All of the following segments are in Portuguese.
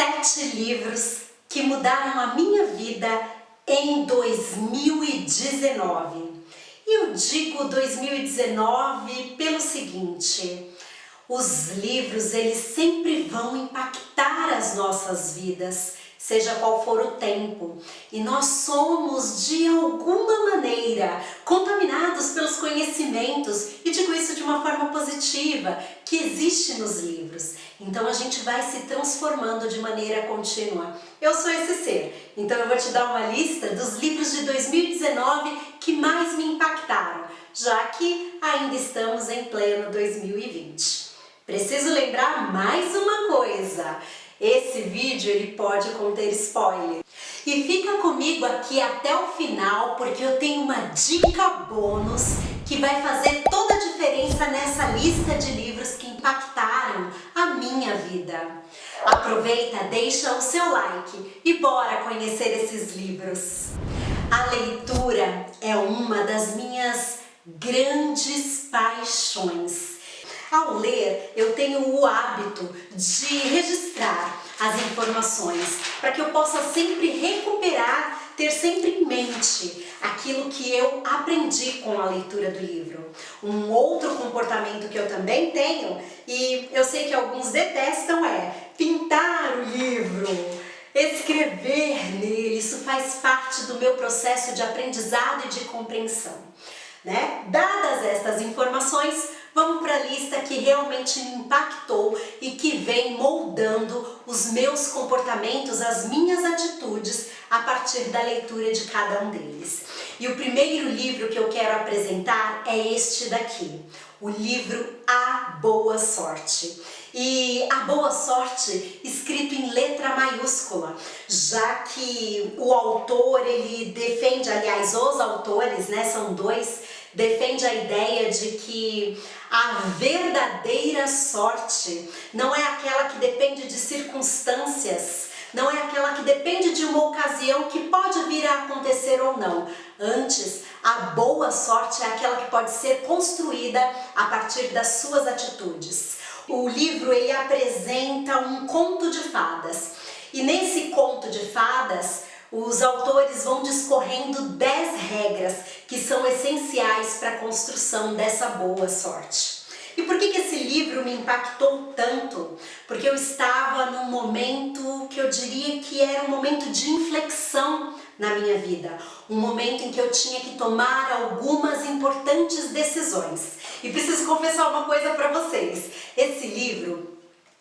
7 livros que mudaram a minha vida em 2019. E eu digo 2019 pelo seguinte: os livros, eles sempre vão impactar as nossas vidas, seja qual for o tempo. E nós somos, de alguma maneira, contaminados pelos conhecimentos, e digo isso de uma forma positiva, que existe nos livros. Então a gente vai se transformando de maneira contínua. Eu sou esse ser, então eu vou te dar uma lista dos livros de 2019 que mais me impactaram, já que ainda estamos em pleno 2020. Preciso lembrar mais uma coisa: esse vídeo ele pode conter spoiler. E fica comigo aqui até o final, porque eu tenho uma dica bônus que vai fazer toda a diferença nessa lista de livros que impactaram a minha vida. Aproveita, deixa o seu like e bora conhecer esses livros. A leitura é uma das minhas grandes paixões. Ao ler, eu tenho o hábito de registrar as informações para que eu possa sempre recuperar, ter sempre em mente aquilo que eu aprendi com a leitura do livro. Um outro comportamento que eu também tenho, e eu sei que alguns detestam, é pintar o livro, escrever nele. Isso faz parte do meu processo de aprendizado e de compreensão, né? Dadas estas informações, vamos para a lista que realmente me impactou e que vem moldando os meus comportamentos, as minhas atitudes a partir da leitura de cada um deles. E o primeiro livro que eu quero apresentar é este daqui, o livro A Boa Sorte. E A Boa Sorte escrito em letra maiúscula, já que o autor, ele defende, aliás, os autores, né, são dois, defende a ideia de que a verdadeira sorte não é aquela que depende de circunstâncias, não é aquela que depende de uma ocasião que pode vir a acontecer ou não. Antes, a boa sorte é aquela que pode ser construída a partir das suas atitudes. O livro, ele apresenta um conto de fadas, e nesse conto de fadas os autores vão discorrendo 10 regras que são essenciais para a construção dessa boa sorte. E por que esse livro me impactou tanto? Porque eu estava num momento que eu diria que era um momento de inflexão na minha vida. Um momento em que eu tinha que tomar algumas importantes decisões. E preciso confessar uma coisa para vocês. Esse livro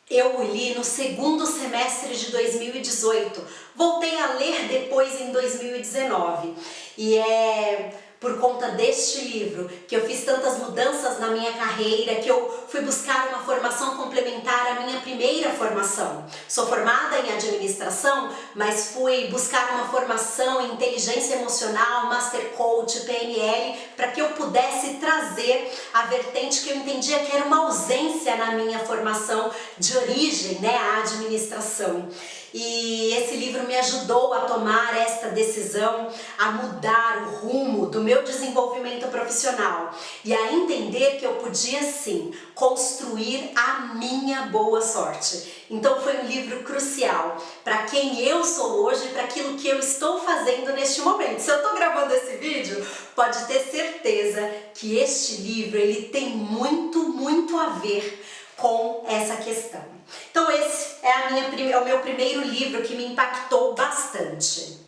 eu o li no segundo semestre de 2018, voltei a ler depois em 2019, e é por conta deste livro que eu fiz tantas mudanças na minha carreira, que eu fui buscar uma formação complementar à minha primeira formação. Sou formada em administração, mas fui buscar uma formação em inteligência emocional, Master Coach, PNL, para que eu pudesse trazer a vertente que eu entendia que era uma ausência na minha formação de origem, né, a administração. E esse livro me ajudou a tomar esta decisão, a mudar o rumo do meu desenvolvimento profissional e a entender que eu podia sim construir a minha boa sorte. Então foi um livro crucial para quem eu sou hoje e para aquilo que eu estou fazendo neste momento. Se eu estou gravando esse vídeo, pode ter certeza que este livro ele tem muito a ver com essa questão. Então esse é o meu primeiro livro que me impactou bastante.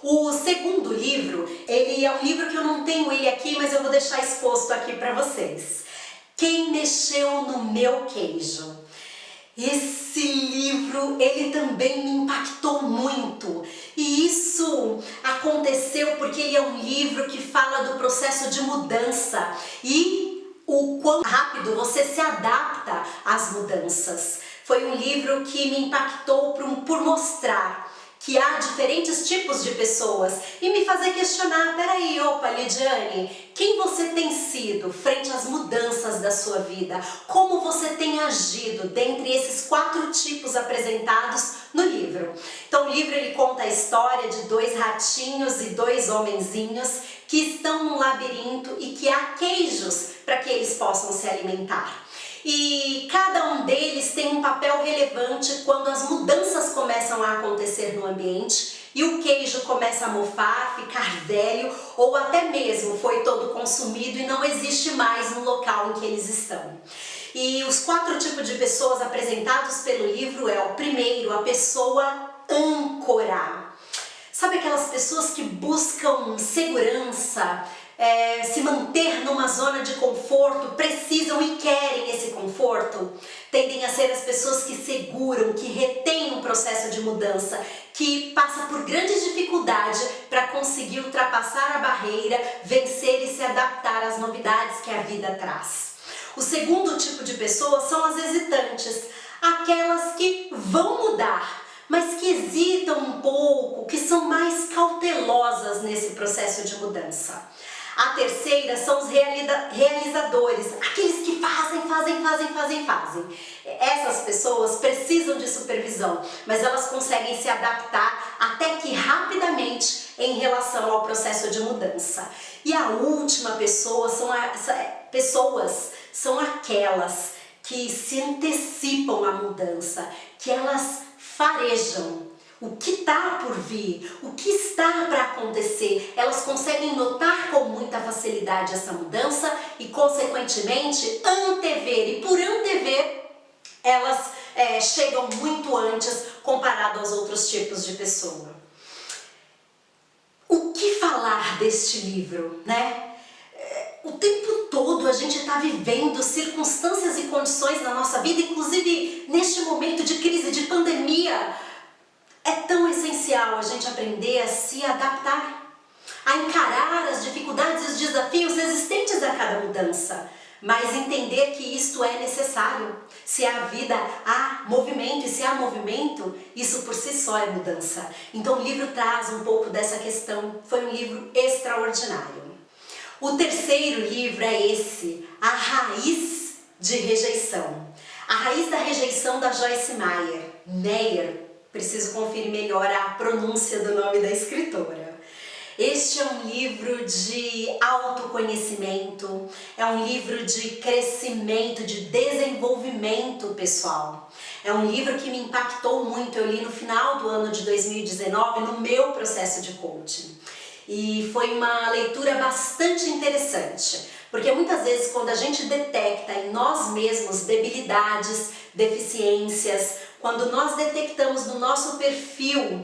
O segundo livro, ele é um livro que eu não tenho ele aqui, mas eu vou deixar exposto aqui para vocês. Quem Mexeu no Meu Queijo? Esse livro, ele também me impactou muito. E isso aconteceu porque ele é um livro que fala do processo de mudança e o quão rápido você se adapta às mudanças. Foi um livro que me impactou por mostrar que há diferentes tipos de pessoas e me fazer questionar: peraí, opa, Lidiane, quem você tem sido frente às mudanças da sua vida? Como você tem agido dentre esses 4 tipos apresentados no livro? Então o livro ele conta a história de 2 ratinhos e 2 homenzinhos que estão num labirinto e que há queijos para que eles possam se alimentar. E cada um deles tem um papel relevante quando as mudanças começam no ambiente e o queijo começa a mofar, ficar velho ou até mesmo foi todo consumido e não existe mais no local em que eles estão. E os 4 tipos de pessoas apresentados pelo livro é o primeiro, a pessoa âncora. Sabe aquelas pessoas que buscam segurança, se manter numa zona de conforto, precisam e querem esse conforto? Tendem a ser as pessoas que seguram, que retêm um processo de mudança, que passa por grande dificuldade para conseguir ultrapassar a barreira, vencer e se adaptar às novidades que a vida traz. O segundo tipo de pessoas são as hesitantes, aquelas que vão mudar, mas que hesitam um pouco, que são mais cautelosas nesse processo de mudança. A terceira são os realizadores, aqueles que fazem. Essas pessoas precisam de supervisão, mas elas conseguem se adaptar até que rapidamente em relação ao processo de mudança. E a última pessoa são aquelas que se antecipam à mudança, que elas farejam o que está por vir, o que está para acontecer. Elas conseguem notar com muita facilidade essa mudança e, consequentemente, antever. E por antever, elas chegam muito antes comparado aos outros tipos de pessoa. O que falar deste livro, né? O tempo todo a gente está vivendo circunstâncias e condições na nossa vida, inclusive neste momento de crise, de pandemia. É tão essencial a gente aprender a se adaptar, a encarar as dificuldades e os desafios existentes a cada mudança, mas entender que isto é necessário. Se há vida, há movimento, e se há movimento, isso por si só é mudança. Então o livro traz um pouco dessa questão, foi um livro extraordinário. O terceiro livro é esse, A Raiz de Rejeição. A Raiz da Rejeição, da Joyce Meyer. Preciso conferir melhor a pronúncia do nome da escritora. Este é um livro de autoconhecimento, é um livro de crescimento, de desenvolvimento pessoal. É um livro que me impactou muito, eu li no final do ano de 2019 no meu processo de coaching. E foi uma leitura bastante interessante, porque muitas vezes quando a gente detecta em nós mesmos debilidades, deficiências, quando nós detectamos no nosso perfil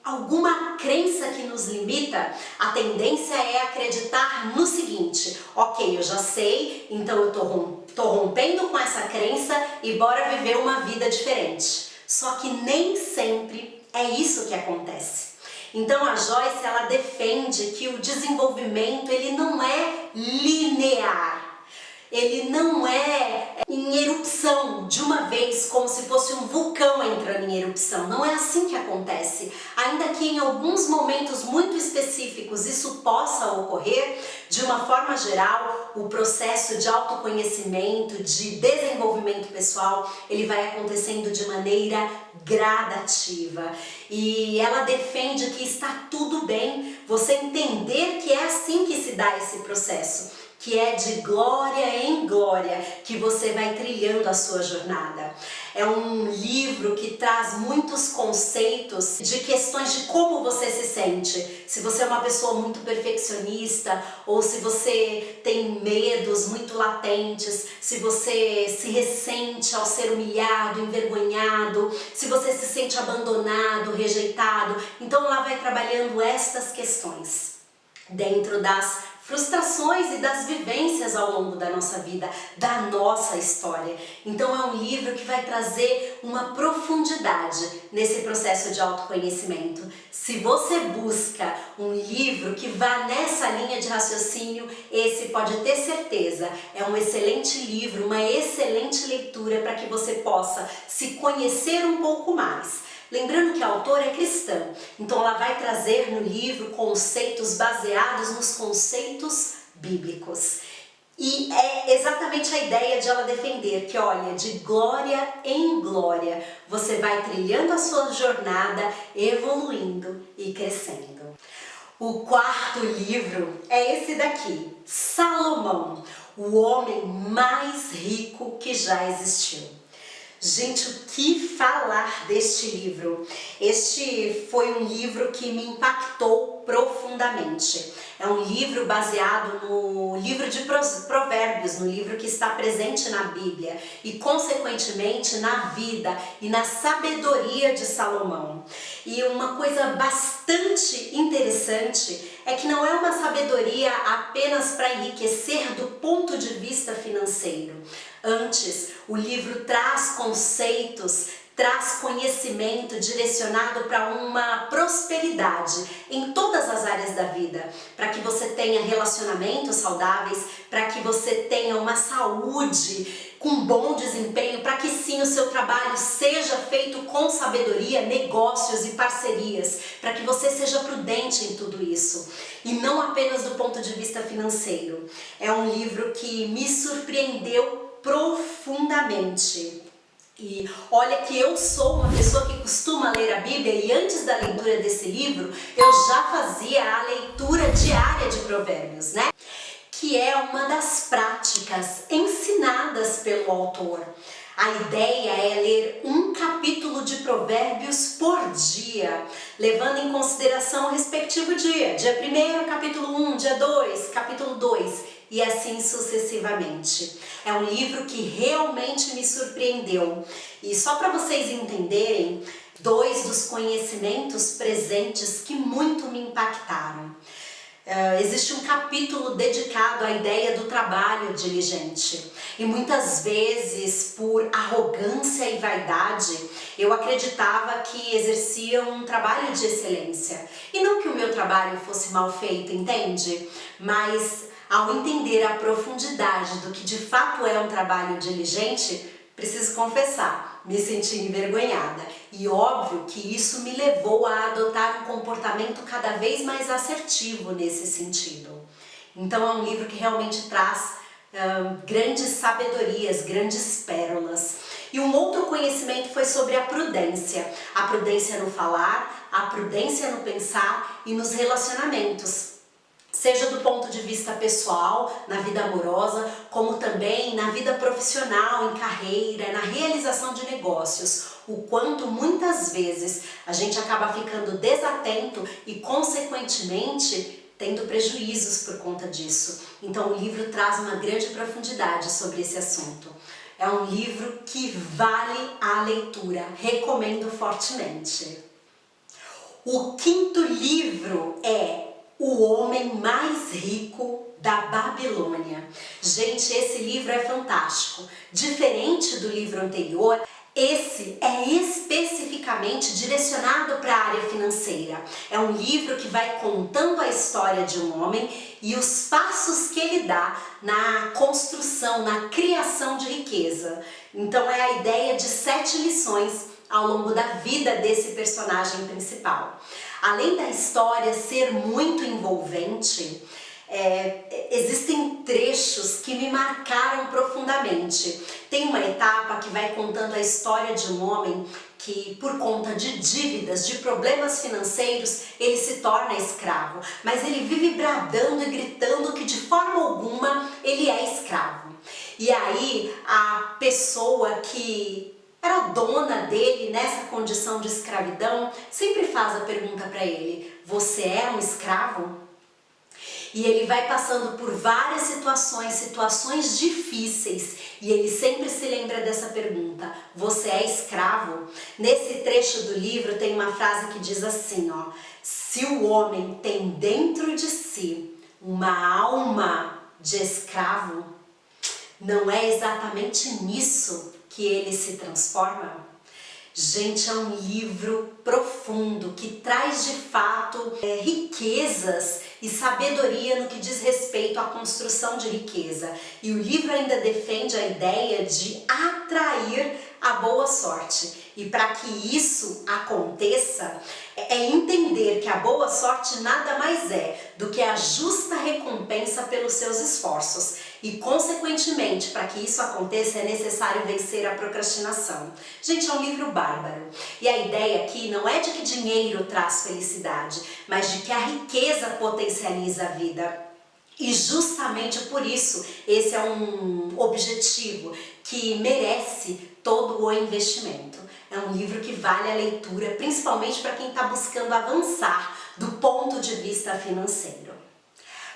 alguma crença que nos limita, a tendência é acreditar no seguinte: ok, eu já sei, então eu tô rompendo com essa crença e bora viver uma vida diferente. Só que nem sempre é isso que acontece. Então a Joyce, ela defende que o desenvolvimento ele não é linear. Ele não é em erupção de uma vez, como se fosse um vulcão entrando em erupção. Não é assim que acontece. Ainda que em alguns momentos muito específicos isso possa ocorrer, de uma forma geral, o processo de autoconhecimento, de desenvolvimento pessoal, ele vai acontecendo de maneira gradativa. E ela defende que está tudo bem você entender que é assim que se dá esse processo, que é de glória em glória que você vai trilhando a sua jornada. É um livro que traz muitos conceitos de questões de como você se sente. Se você é uma pessoa muito perfeccionista ou se você tem medos muito latentes, se você se ressente ao ser humilhado, envergonhado, se você se sente abandonado, rejeitado. Então ela vai trabalhando estas questões dentro das frustrações e das vivências ao longo da nossa vida, da nossa história. Então é um livro que vai trazer uma profundidade nesse processo de autoconhecimento. Se você busca um livro que vá nessa linha de raciocínio, esse pode ter certeza, é um excelente livro, uma excelente leitura para que você possa se conhecer um pouco mais. Lembrando que a autora é cristã, então ela vai trazer no livro conceitos baseados nos conceitos bíblicos. E é exatamente a ideia de ela defender que, olha, de glória em glória, você vai trilhando a sua jornada, evoluindo e crescendo. O quarto livro é esse daqui, Salomão, o homem mais rico que já existiu. Gente, o que falar deste livro? Este foi um livro que me impactou profundamente. É um livro baseado no livro de Provérbios, no livro que está presente na Bíblia e, consequentemente, na vida e na sabedoria de Salomão. E uma coisa bastante interessante é que não é uma sabedoria apenas para enriquecer do ponto de vista financeiro. Antes, o livro traz conceitos, traz conhecimento direcionado para uma prosperidade em todas as áreas da vida, para que você tenha relacionamentos saudáveis, para que você tenha uma saúde com bom desempenho, para que sim o seu trabalho seja feito com sabedoria, negócios e parcerias, para que você seja prudente em tudo isso. E não apenas do ponto de vista financeiro. É um livro que me surpreendeu profundamente. E olha que eu sou uma pessoa que costuma ler a Bíblia e antes da leitura desse livro eu já fazia a leitura diária de Provérbios, né? Que é uma das práticas ensinadas pelo autor. A ideia é ler um capítulo de Provérbios por dia, levando em consideração o respectivo dia. Dia 1º, capítulo 1, dia 2, capítulo 2 e assim sucessivamente. É um livro que realmente me surpreendeu. E só para vocês entenderem, dois dos conhecimentos presentes que muito me impactaram. Existe um capítulo dedicado à ideia do trabalho diligente e muitas vezes por arrogância e vaidade eu acreditava que exercia um trabalho de excelência e não que o meu trabalho fosse mal feito, entende? Mas ao entender a profundidade do que de fato é um trabalho diligente, preciso confessar, me senti envergonhada e óbvio que isso me levou a adotar um comportamento cada vez mais assertivo nesse sentido. Então é um livro que realmente traz grandes sabedorias, grandes pérolas. E um outro conhecimento foi sobre a prudência no falar, a prudência no pensar e nos relacionamentos. Seja do ponto de vista pessoal, na vida amorosa, como também na vida profissional, em carreira, na realização de negócios. O quanto muitas vezes a gente acaba ficando desatento e, consequentemente, tendo prejuízos por conta disso. Então o livro traz uma grande profundidade sobre esse assunto. É um livro que vale a leitura, recomendo fortemente. O quinto livro é O Homem Mais Rico da Babilônia. Gente, esse livro é fantástico. Diferente do livro anterior, esse é especificamente direcionado para a área financeira. É um livro que vai contando a história de um homem e os passos que ele dá na construção, na criação de riqueza. Então é a ideia de 7 lições ao longo da vida desse personagem principal. Além da história ser muito envolvente, existem trechos que me marcaram profundamente. Tem uma etapa que vai contando a história de um homem que, por conta de dívidas, de problemas financeiros, ele se torna escravo. Mas ele vive bradando e gritando que de forma alguma ele é escravo. E aí a pessoa que era dona dele nessa condição de escravidão sempre faz a pergunta para ele: você é um escravo? E ele vai passando por várias situações difíceis, e ele sempre se lembra dessa pergunta: você é escravo? Nesse trecho do livro tem uma frase que diz assim, ó: se o homem tem dentro de si uma alma de escravo, não é exatamente nisso que ele se transforma? Gente, é um livro profundo que traz de fato riquezas e sabedoria no que diz respeito à construção de riqueza. E o livro ainda defende a ideia de atrair a boa sorte. E para que isso aconteça, é entender que a boa sorte nada mais é do que a justa recompensa pelos seus esforços. E, consequentemente, para que isso aconteça, é necessário vencer a procrastinação. Gente, é um livro bárbaro. E a ideia aqui não é de que dinheiro traz felicidade, mas de que a riqueza potencializa a vida. E justamente por isso, esse é um objetivo que merece todo o investimento. É um livro que vale a leitura, principalmente para quem está buscando avançar do ponto de vista financeiro.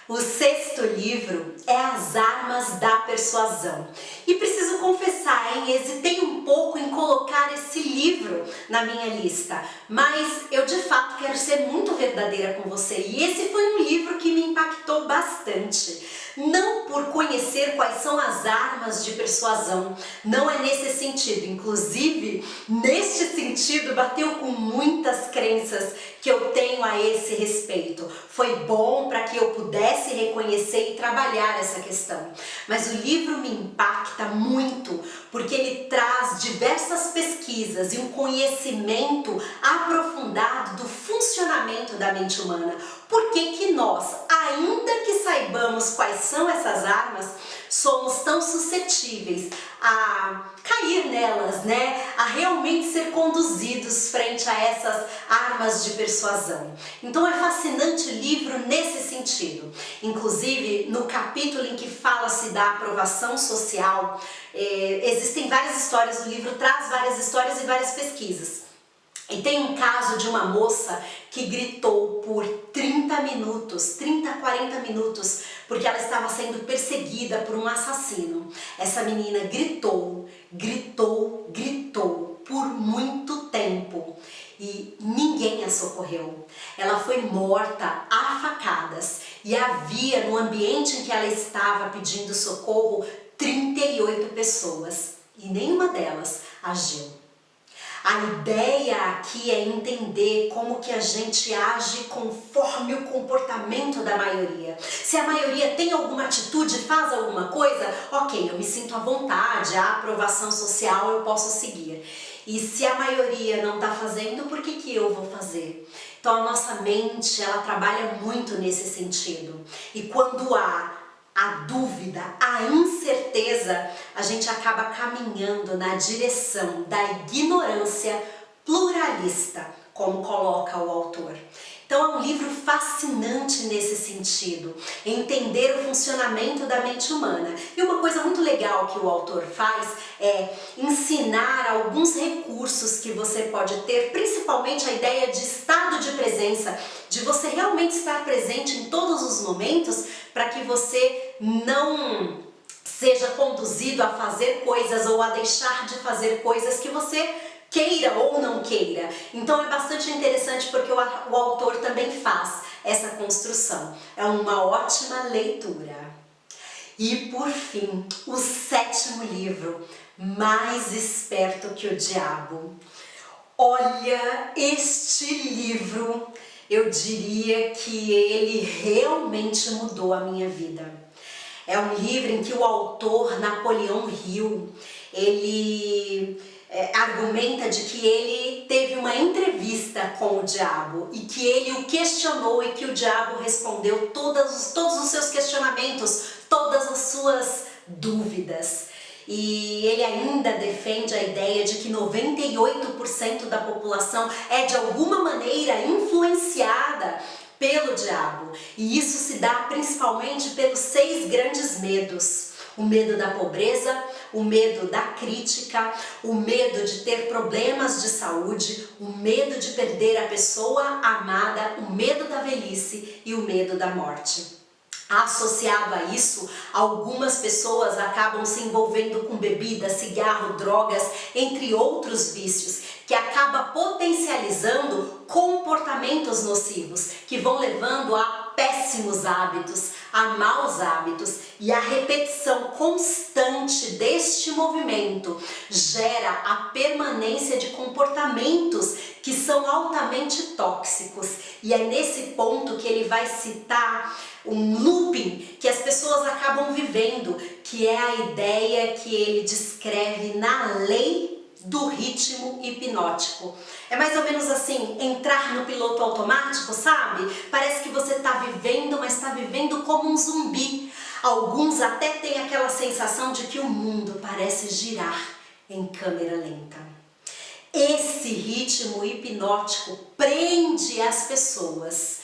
O 6º livro é As Armas da Persuasão. E preciso confessar, hesitei um pouco em colocar esse livro na minha lista, mas eu de fato quero ser muito verdadeira com você. E esse foi um livro que me impactou bastante. Não por conhecer quais são as armas de persuasão, não é nesse sentido. Inclusive, neste sentido, bateu com muitas crenças que eu tenho a esse respeito. Foi bom para que eu pudesse reconhecer e trabalhar essa questão. Mas o livro me impacta muito porque ele traz diversas pesquisas e um conhecimento aprofundado do funcionamento da mente humana. Por que que nós, ainda que saibamos quais são essas armas, somos tão suscetíveis a cair nelas, né? A realmente ser conduzidos frente a essas armas de persuasão. Então é fascinante o livro nesse sentido. Inclusive, no capítulo em que fala-se da aprovação social, existem várias histórias, o livro traz várias histórias e várias pesquisas. E tem um caso de uma moça que gritou por 30 minutos, 30, 40 minutos, porque ela estava sendo perseguida por um assassino. Essa menina gritou, gritou, gritou por muito tempo e ninguém a socorreu. Ela foi morta a facadas e havia no ambiente em que ela estava pedindo socorro 38 pessoas e nenhuma delas agiu. A ideia aqui é entender como que a gente age conforme o comportamento da maioria. Se a maioria tem alguma atitude, faz alguma coisa, ok, eu me sinto à vontade, a aprovação social eu posso seguir. E se a maioria não está fazendo, por que que eu vou fazer? Então a nossa mente, ela trabalha muito nesse sentido. E quando há a dúvida, a incerteza, a gente acaba caminhando na direção da ignorância pluralista, como coloca o autor. Então é um livro fascinante nesse sentido, entender o funcionamento da mente humana. E uma coisa muito legal que o autor faz é ensinar alguns recursos que você pode ter, principalmente a ideia de estado de presença, de você realmente estar presente em todos os momentos, para que você não seja conduzido a fazer coisas ou a deixar de fazer coisas que você queira ou não queira. Então é bastante interessante porque o autor também faz essa construção. É uma ótima leitura. E por fim, o 7º livro, Mais Esperto que o Diabo. Olha, este livro, eu diria que ele realmente mudou a minha vida. É um livro em que o autor, Napoleão Hill, ele argumenta de que ele teve uma entrevista com o diabo e que ele o questionou e que o diabo respondeu todos os seus questionamentos, todas as suas dúvidas. E ele ainda defende a ideia de que 98% da população é de alguma maneira influenciada pelo diabo. E isso se dá principalmente pelos 6 grandes medos. O medo da pobreza, o medo da crítica, o medo de ter problemas de saúde, o medo de perder a pessoa amada, o medo da velhice e o medo da morte. Associado a isso, algumas pessoas acabam se envolvendo com bebida, cigarro, drogas, entre outros vícios, que acaba potencializando comportamentos nocivos, que vão levando a péssimos hábitos, a maus hábitos, e a repetição constante deste movimento gera a permanência de comportamentos que são altamente tóxicos. E é nesse ponto que ele vai citar um looping que as pessoas acabam vivendo, que é a ideia que ele descreve na lei do ritmo hipnótico. É mais ou menos assim, entrar no piloto automático, sabe? Parece que você está vivendo, mas está vivendo como um zumbi. Alguns até têm aquela sensação de que o mundo parece girar em câmera lenta. Esse ritmo hipnótico prende as pessoas,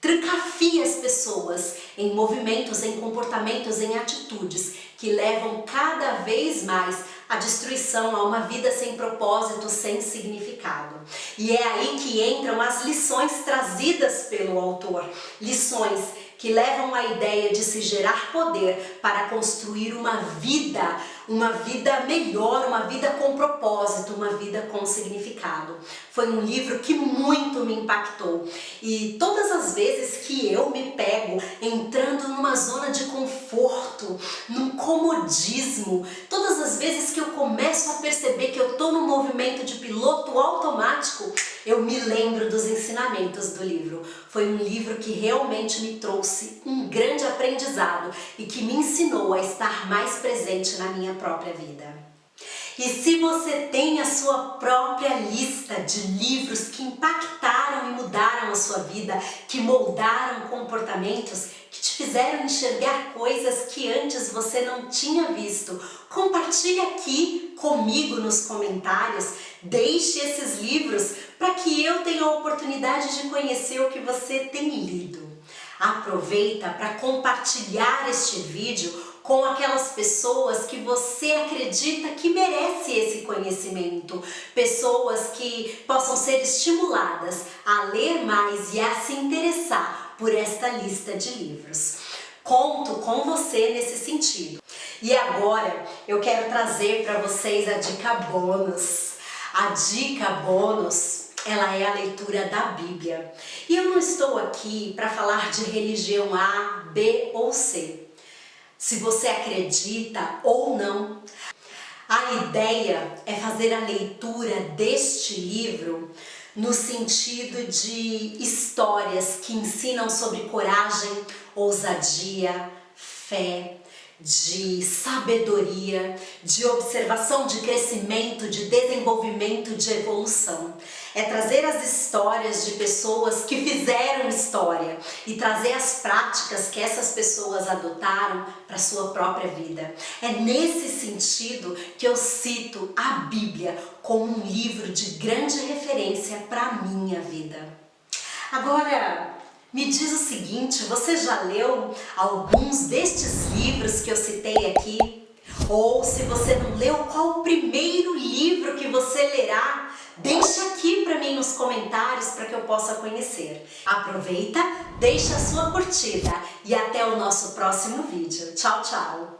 trancafia as pessoas em movimentos, em comportamentos, em atitudes que levam cada vez mais a destruição, a uma vida sem propósito, sem significado. E é aí que entram as lições trazidas pelo autor, lições que levam à ideia de se gerar poder para construir uma vida melhor, uma vida com propósito, uma vida com significado. Foi um livro que muito me impactou e todas as vezes que eu me pego entrando numa zona de conforto, num comodismo, todas as vezes que eu começo a perceber que eu estou num movimento de piloto automático, eu me lembro dos ensinamentos do livro. Foi um livro que realmente me trouxe um grande aprendizado e que me ensinou a estar mais presente na minha própria vida. E se você tem a sua própria lista de livros que impactaram e mudaram a sua vida, que moldaram comportamentos, que te fizeram enxergar coisas que antes você não tinha visto, compartilhe aqui comigo nos comentários, deixe esses livros para que eu tenha a oportunidade de conhecer o que você tem lido. Aproveita para compartilhar este vídeo com aquelas pessoas que você acredita que merece esse conhecimento, pessoas que possam ser estimuladas a ler mais e a se interessar por esta lista de livros. Conto com você nesse sentido. E agora eu quero trazer para vocês a dica bônus. A dica bônus, ela é a leitura da Bíblia. E eu não estou aqui para falar de religião A, B ou C. Se você acredita ou não, a ideia é fazer a leitura deste livro no sentido de histórias que ensinam sobre coragem, ousadia, fé, de sabedoria, de observação, de crescimento, de desenvolvimento, de evolução. É trazer as histórias de pessoas que fizeram história e trazer as práticas que essas pessoas adotaram para a sua própria vida. É nesse sentido que eu cito a Bíblia como um livro de grande referência para a minha vida. Agora, me diz o seguinte, você já leu alguns destes livros que eu citei aqui? Ou se você não leu, qual o primeiro livro que você lerá? Deixa aqui para mim nos comentários para que eu possa conhecer. Aproveita, deixa a sua curtida e até o nosso próximo vídeo. Tchau, tchau!